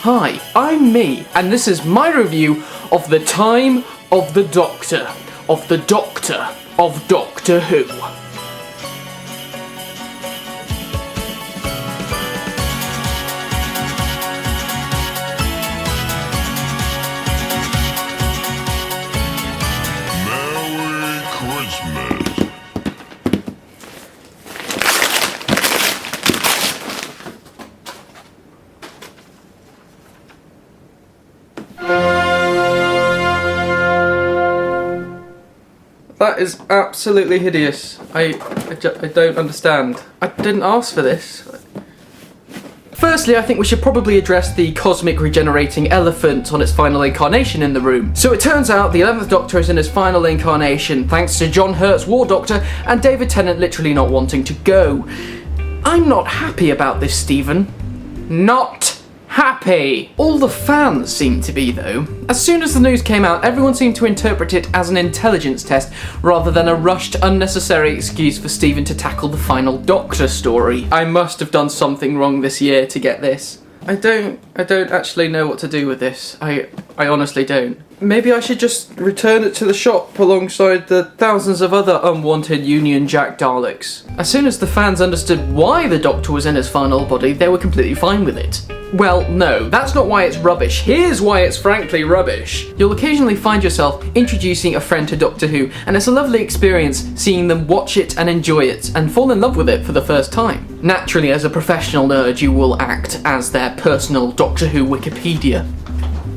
Hi, I'm me, and this is my review of The Time of the Doctor, of the Doctor of Doctor Who. Merry Christmas. That is absolutely hideous. I don't understand. I didn't ask for this. Firstly, I think we should probably address the cosmic regenerating elephant on its final incarnation in the room. So it turns out the 11th Doctor is in his final incarnation thanks to John Hurt's War Doctor and David Tennant literally not wanting to go. I'm not happy about this, Stephen. Not happy. All the fans seem to be, though. As soon as the news came out, everyone seemed to interpret it as an intelligence test rather than a rushed, unnecessary excuse for Stephen to tackle the final Doctor story. I must have done something wrong this year to get this. I don't actually know what to do with this. I honestly don't. Maybe I should just return it to the shop alongside the thousands of other unwanted Union Jack Daleks. As soon as the fans understood why the Doctor was in his final body, they were completely fine with it. Well, no, that's not why it's rubbish. Here's why it's frankly rubbish. You'll occasionally find yourself introducing a friend to Doctor Who, and it's a lovely experience seeing them watch it and enjoy it, and fall in love with it for the first time. Naturally, as a professional nerd, you will act as their personal Doctor Who Wikipedia.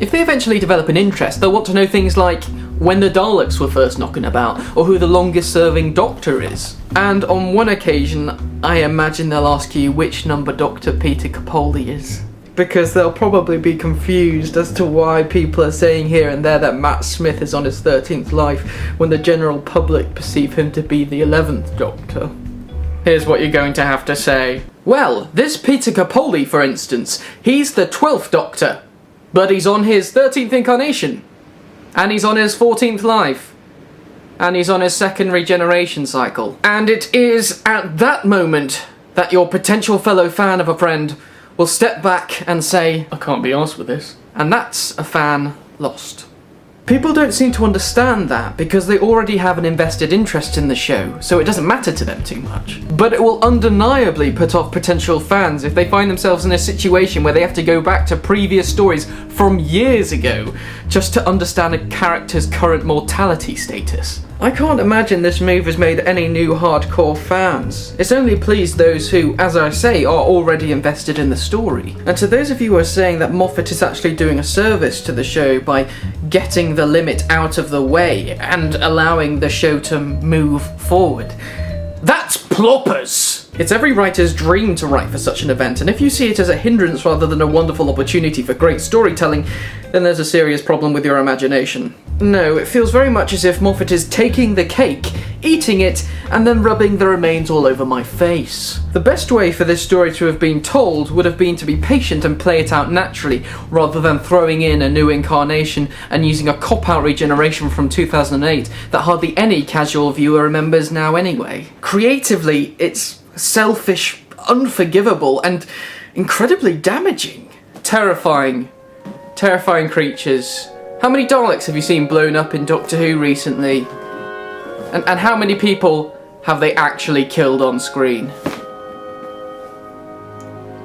If they eventually develop an interest, they'll want to know things like when the Daleks were first knocking about, or who the longest serving Doctor is. And on one occasion, I imagine they'll ask you which number Doctor Peter Capaldi is. Because they'll probably be confused as to why people are saying here and there that Matt Smith is on his 13th life when the general public perceive him to be the 11th Doctor. Here's what you're going to have to say. Well, this Peter Capaldi, for instance, he's the 12th Doctor, but he's on his 13th incarnation, and he's on his 14th life, and he's on his second regeneration cycle. And it is at that moment that your potential fellow fan of a friend will step back and say, I can't be arsed with this. And that's a fan lost. People don't seem to understand that because they already have an invested interest in the show, so it doesn't matter to them too much. But it will undeniably put off potential fans if they find themselves in a situation where they have to go back to previous stories from years ago just to understand a character's current mortality status. I can't imagine this move has made any new hardcore fans. It's only pleased those who, as I say, are already invested in the story. And to those of you who are saying that Moffat is actually doing a service to the show by getting the limit out of the way and allowing the show to move forward, that's ploppers! It's every writer's dream to write for such an event, and if you see it as a hindrance rather than a wonderful opportunity for great storytelling, then there's a serious problem with your imagination. No, it feels very much as if Moffat is taking the cake, eating it, and then rubbing the remains all over my face. The best way for this story to have been told would have been to be patient and play it out naturally, rather than throwing in a new incarnation and using a cop-out regeneration from 2008 that hardly any casual viewer remembers now anyway. Creatively, it's selfish, unforgivable, and incredibly damaging. Terrifying creatures. How many Daleks have you seen blown up in Doctor Who recently? And how many people have they actually killed on screen?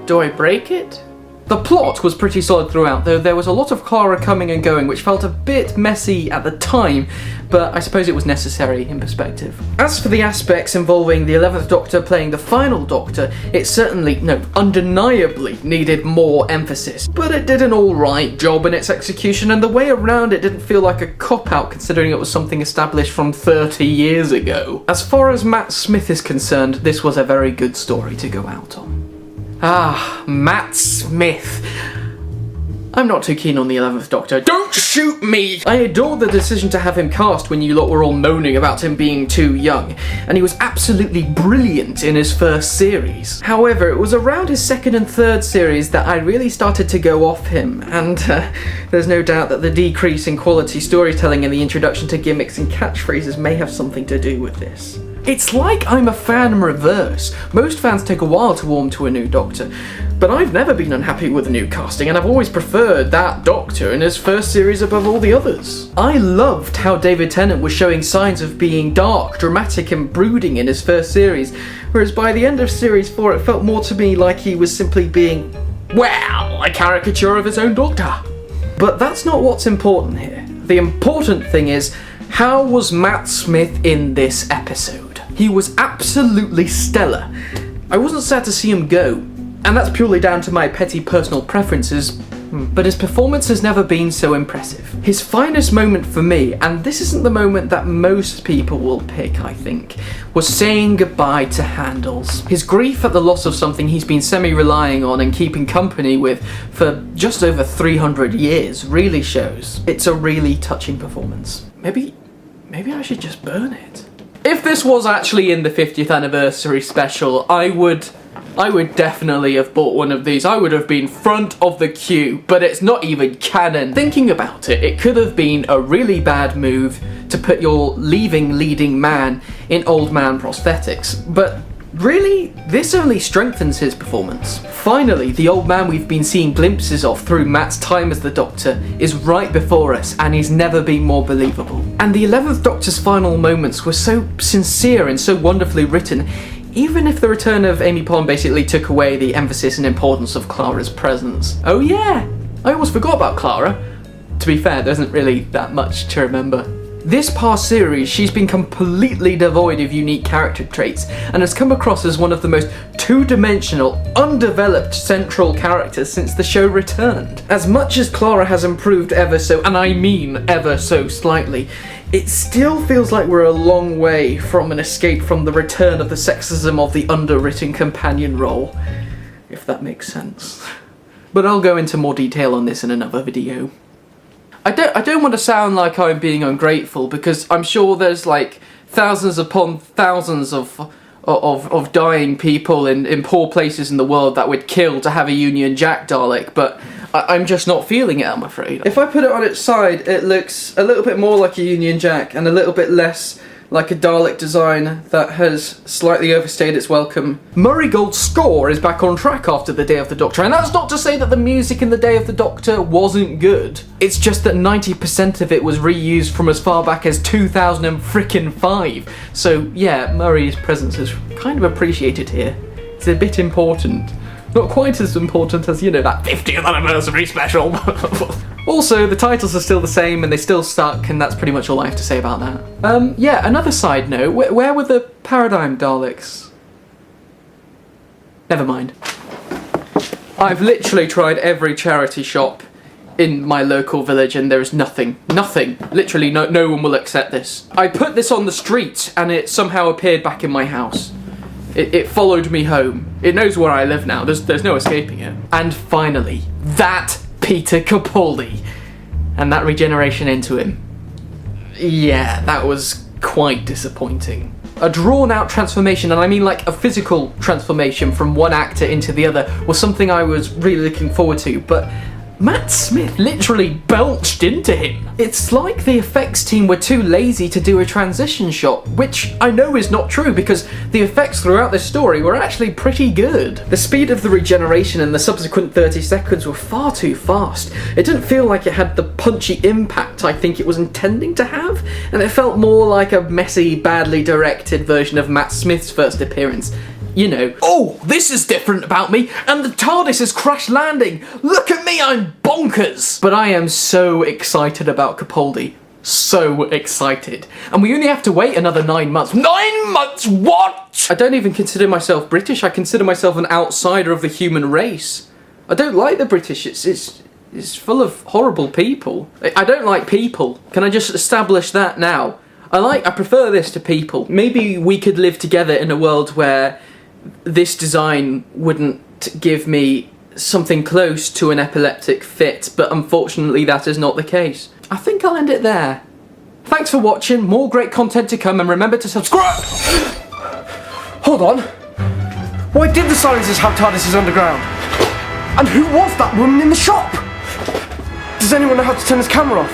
Do I break it? The plot was pretty solid throughout, though there was a lot of Clara coming and going, which felt a bit messy at the time, but I suppose it was necessary in perspective. As for the aspects involving the 11th Doctor playing the final Doctor, it certainly, no, undeniably needed more emphasis. But it did an alright job in its execution, and the way around it didn't feel like a cop-out considering it was something established from 30 years ago. As far as Matt Smith is concerned, this was a very good story to go out on. Ah, Matt Smith. I'm not too keen on the 11th Doctor. Don't shoot me! I adored the decision to have him cast when you lot were all moaning about him being too young, and he was absolutely brilliant in his first series. However, it was around his second and third series that I really started to go off him, and there's no doubt that the decrease in quality storytelling and the introduction to gimmicks and catchphrases may have something to do with this. It's like I'm a fan in reverse. Most fans take a while to warm to a new Doctor, but I've never been unhappy with the new casting, and I've always preferred that Doctor in his first series above all the others. I loved how David Tennant was showing signs of being dark, dramatic and brooding in his first series, whereas by the end of series 4 it felt more to me like he was simply being, well, a caricature of his own Doctor. But that's not what's important here. The important thing is, how was Matt Smith in this episode? He was absolutely stellar. I wasn't sad to see him go, and that's purely down to my petty personal preferences, but his performance has never been so impressive. His finest moment for me, and this isn't the moment that most people will pick, I think, was saying goodbye to Handles. His grief at the loss of something he's been semi-relying on and keeping company with for just over 300 years really shows. It's a really touching performance. Maybe I should just burn it. If this was actually in the 50th anniversary special, I would definitely have bought one of these. I would have been front of the queue, but it's not even canon. Thinking about it, it could have been a really bad move to put your leading man in old man prosthetics, but really, this only strengthens his performance. Finally, the old man we've been seeing glimpses of through Matt's time as the Doctor is right before us, and he's never been more believable. And the 11th Doctor's final moments were so sincere and so wonderfully written, even if the return of Amy Pond basically took away the emphasis and importance of Clara's presence. Oh yeah, I almost forgot about Clara. To be fair, there isn't really that much to remember. This past series, she's been completely devoid of unique character traits and has come across as one of the most two-dimensional, undeveloped central characters since the show returned. As much as Clara has improved ever so, and I mean ever so slightly, it still feels like we're a long way from an escape from the return of the sexism of the underwritten companion role, if that makes sense. But I'll go into more detail on this in another video. I don't want to sound like I'm being ungrateful, because I'm sure there's like thousands upon thousands of dying people in poor places in the world that would kill to have a Union Jack Dalek, but I'm just not feeling it, I'm afraid. If I put it on its side, it looks a little bit more like a Union Jack and a little bit less like a Dalek design that has slightly overstayed its welcome. Murray Gold's score is back on track after the Day of the Doctor, and that's not to say that the music in the Day of the Doctor wasn't good. It's just that 90% of it was reused from as far back as 2005. So yeah, Murray's presence is kind of appreciated here. It's a bit important. Not quite as important as, you know, that 50th anniversary special. Also, the titles are still the same and they still suck, and that's pretty much all I have to say about that. Yeah, another side note, where were the Paradigm Daleks? Never mind. I've literally tried every charity shop in my local village and there is nothing. Nothing. Literally no one will accept this. I put this on the street and it somehow appeared back in my house. It followed me home. It knows where I live now. There's no escaping it. And finally, that Peter Capaldi and that regeneration into him. Yeah, that was quite disappointing. A drawn-out transformation, and I mean like a physical transformation from one actor into the other, was something I was really looking forward to, but Matt Smith literally belched into him. It's like the effects team were too lazy to do a transition shot, which I know is not true because the effects throughout this story were actually pretty good. The speed of the regeneration and the subsequent 30 seconds were far too fast. It didn't feel like it had the punchy impact I think it was intending to have, and it felt more like a messy, badly directed version of Matt Smith's first appearance. You know, oh, this is different about me, and the TARDIS is crash landing. Look at me, I'm bonkers. But I am so excited about Capaldi. So excited. And we only have to wait another 9 months. 9 months, what? I don't even consider myself British. I consider myself an outsider of the human race. I don't like the British. It's full of horrible people. I don't like people. Can I just establish that now? I prefer this to people. Maybe we could live together in a world where this design wouldn't give me something close to an epileptic fit, but unfortunately that is not the case. I think I'll end it there. Thanks for watching, more great content to come, and remember to subscribe! Hold on. Why did the silencers have TARDISes underground? And who was that woman in the shop? Does anyone know how to turn his camera off?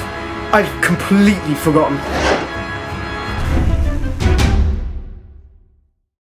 I've completely forgotten.